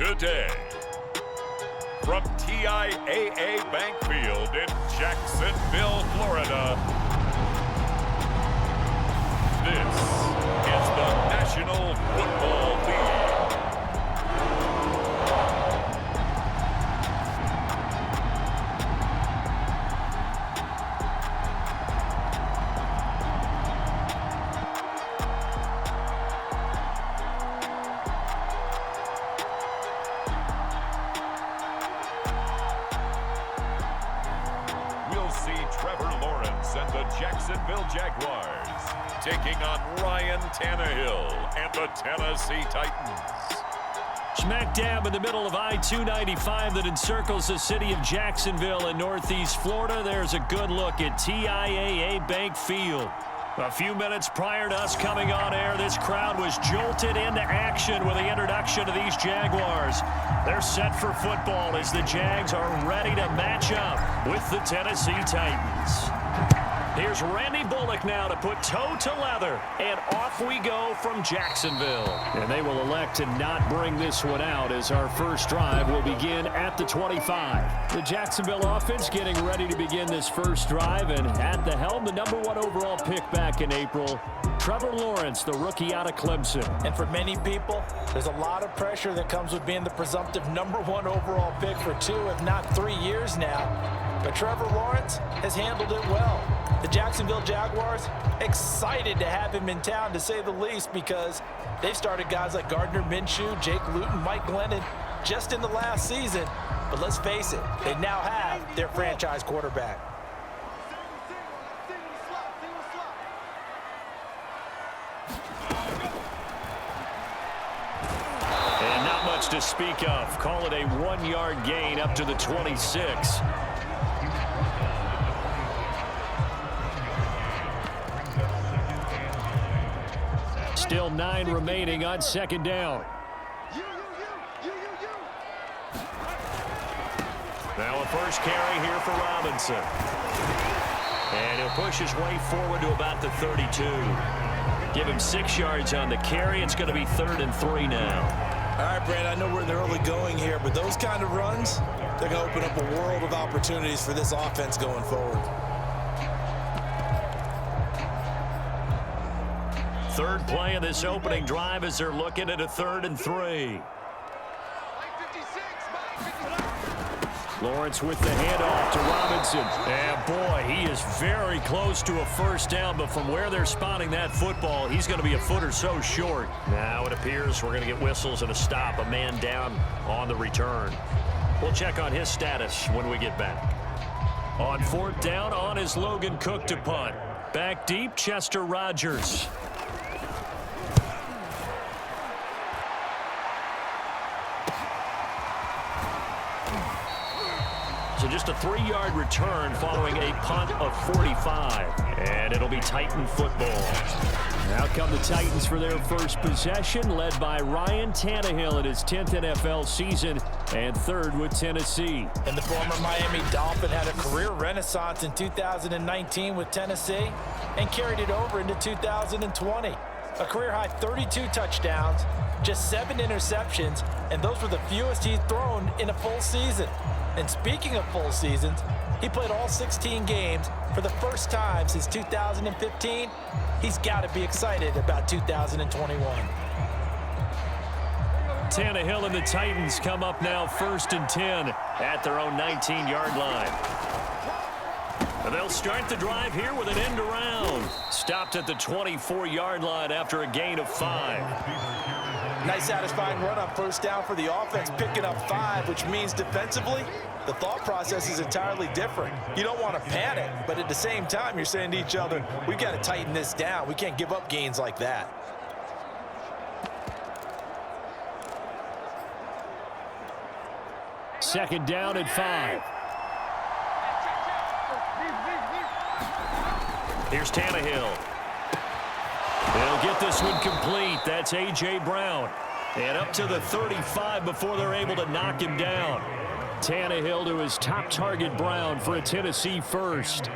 today. From TIAA Bank Field in Jacksonville, Florida, this is the National Football League. And the Jacksonville Jaguars taking on Ryan Tannehill and the Tennessee Titans. Smack dab in the middle of I-295 that encircles the city of Jacksonville in northeast Florida. There's a good look at TIAA Bank Field. A few minutes prior to us coming on air, this crowd was jolted into action with the introduction of these Jaguars. They're set for football as the Jags are ready to match up with the Tennessee Titans. Here's Randy Bullock now to put toe to leather, and off we go from Jacksonville. And they will elect to not bring this one out as our first drive will begin at the 25. The Jacksonville offense getting ready to begin this first drive, and at the helm, the #1 overall pick back in April, Trevor Lawrence, the rookie out of Clemson. And for many people, there's a lot of pressure that comes with being the presumptive #1 overall pick for 2, if not 3 years now. But Trevor Lawrence has handled it well. The Jacksonville Jaguars excited to have him in town, to say the least, because they've started guys like Gardner Minshew, Jake Luton, Mike Glennon just in the last season. But let's face it, they now have their franchise quarterback. And not much to speak of. Call it a 1-yard gain up to the 26. Still 9 remaining on second down. Now a first carry here for Robinson. And he'll push his way forward to about the 32. Give him 6 yards on the carry. It's going to be 3rd and 3 now. All right, Brad, I know we're in the early going here, but those kind of runs, they're going to open up a world of opportunities for this offense going forward. Third play of this opening drive as they're looking at a 3rd and 3. Lawrence with the handoff to Robinson. And boy, he is very close to a first down, but from where they're spotting that football, he's going to be a foot or so short. Now it appears we're going to get whistles and a stop, a man down on the return. We'll check on his status when we get back. On 4th down, on is Logan Cook to punt. Back deep, Chester Rogers. So just a 3-yard return following a punt of 45. And it'll be Titan football. Now come the Titans for their first possession, led by Ryan Tannehill in his 10th NFL season and 3rd with Tennessee. And the former Miami Dolphin had a career renaissance in 2019 with Tennessee and carried it over into 2020. A career-high 32 touchdowns, just 7 interceptions, and those were the fewest he'd thrown in a full season. And speaking of full seasons, he played all 16 games for the first time since 2015. He's got to be excited about 2021. Tannehill and the Titans come up now 1st and 10 at their own 19-yard line. And they'll start the drive here with an end around. Stopped at the 24-yard line after a gain of 5. Nice satisfying run on first down for the offense, picking up 5, which means defensively, the thought process is entirely different. You don't want to panic, but at the same time, you're saying to each other, we've got to tighten this down. We can't give up gains like that. Second down and 5. Here's Tannehill. They'll get this one complete. That's A.J. Brown. And up to the 35 before they're able to knock him down. Tannehill to his top target, Brown, for a Tennessee first.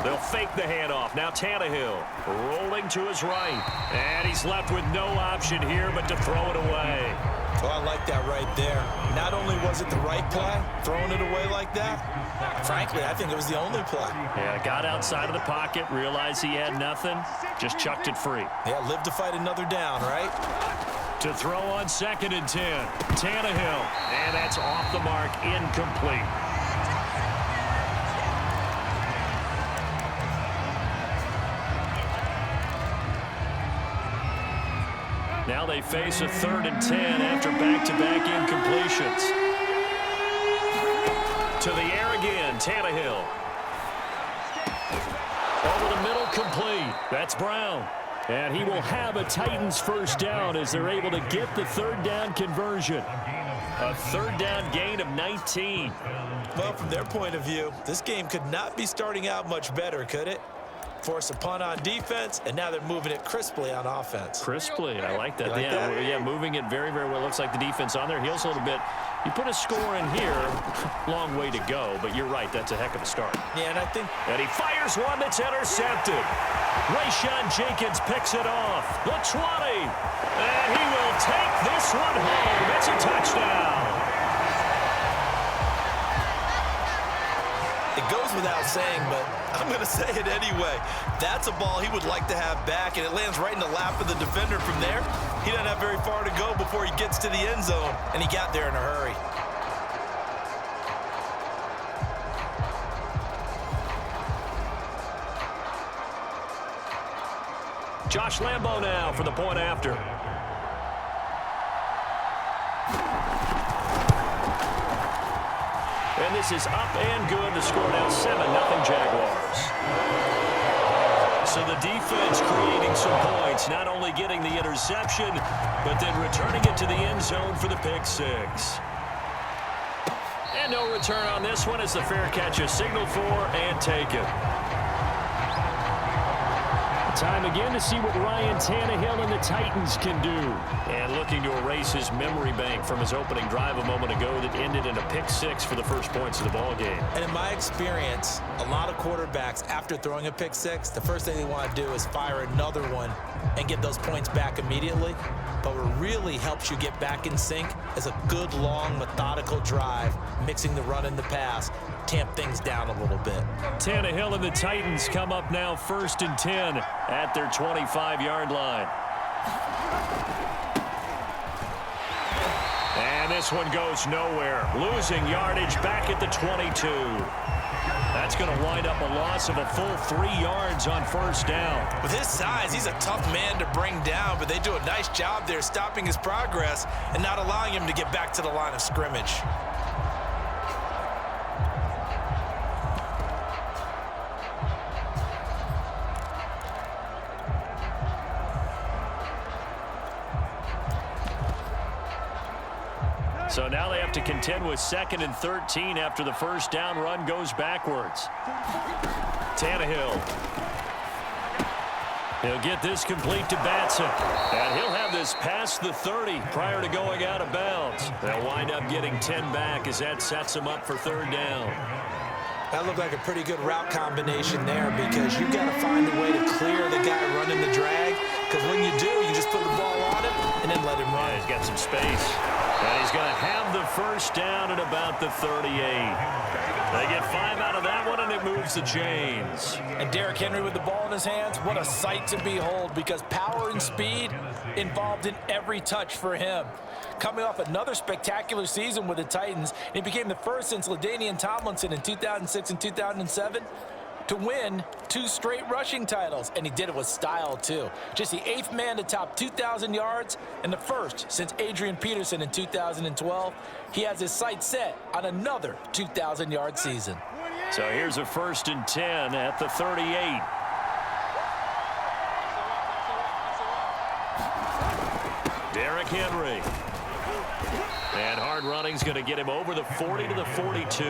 They'll fake the handoff. Now Tannehill rolling to his right. And he's left with no option here but to throw it away. Well, I like that right there. Not only was it the right play, throwing it away like that, frankly, I think it was the only play. Yeah, got outside of the pocket, realized he had nothing, just chucked it free. Yeah, live to fight another down, right? To throw on 2nd and 10. Tannehill. And that's off the mark, incomplete. Now they face a 3rd and 10 after back-to-back incompletions. To the air again, Tannehill. Over the middle, complete. That's Brown. And he will have a Titans first down as they're able to get the 3rd down conversion. A 3rd down gain of 19. Well, from their point of view, this game could not be starting out much better, could it? Force a punt on defense, and now they're moving it crisply on offense. Crisply, I like that. You like that? Yeah, moving it very, very well. Looks like the defense on their heels a little bit. You put a score in here, long way to go, but you're right, that's a heck of a start. Yeah, and I think... And he fires one that's intercepted. Rayshawn Jenkins picks it off. The 20. And he will take this one home. It's a touchdown. It goes without saying, but I'm going to say it anyway. That's a ball he would like to have back, and it lands right in the lap of the defender from there. He doesn't have very far to go before he gets to the end zone, and he got there in a hurry. Josh Lambo now for the point after. And this is up and good. The score now 7-0 Jaguars. So the defense creating some points, not only getting the interception, but then returning it to the end zone for the pick six. And no return on this one as the fair catch is signaled for and taken. Time again to see what Ryan Tannehill and the Titans can do. And looking to erase his memory bank from his opening drive a moment ago that ended in a pick six for the first points of the ball game. And in my experience, a lot of quarterbacks, after throwing a pick six, the first thing they want to do is fire another one and get those points back immediately. But what really helps you get back in sync is a good, long, methodical drive, mixing the run and the pass, tamp things down a little bit. Tannehill and the Titans come up now 1st and 10 at their 25-yard line. And this one goes nowhere. Losing yardage back at the 22. That's going to wind up a loss of a full 3 yards on 1st down. With his size, he's a tough man to bring down, but they do a nice job there stopping his progress and not allowing him to get back to the line of scrimmage. So now they have to contend with 2nd and 13 after the 1st down run goes backwards. Tannehill. He'll get this complete to Batson. And he'll have this past the 30 prior to going out of bounds. They'll wind up getting 10 back as that sets them up for 3rd down. That looked like a pretty good route combination there because you've got to find a way to clear the guy running the drag. Because when you do, you just put the ball on him and then let him run. Yeah, he's got some space. And he's going to have the 1st down at about the 38. They get 5 out of that one, and it moves the chains. And Derrick Henry with the ball in his hands, what a sight to behold, because power and speed involved in every touch for him. Coming off another spectacular season with the Titans, he became the first since LaDainian Tomlinson in 2006 and 2007 to win 2 straight rushing titles, and he did it with style too. Just the 8th man to top 2,000 yards and the first since Adrian Peterson in 2012. He has his sights set on another 2,000-yard season. So here's a 1st and 10 at the 38. Derrick Henry. And hard running's going to get him over the 40 to the 42.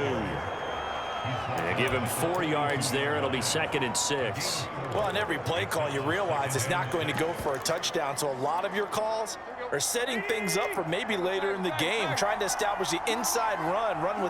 They give him 4 yards there. It'll be 2nd and 6. Well, on every play call, you realize it's not going to go for a touchdown. So a lot of your calls are setting things up for maybe later in the game, trying to establish the inside run with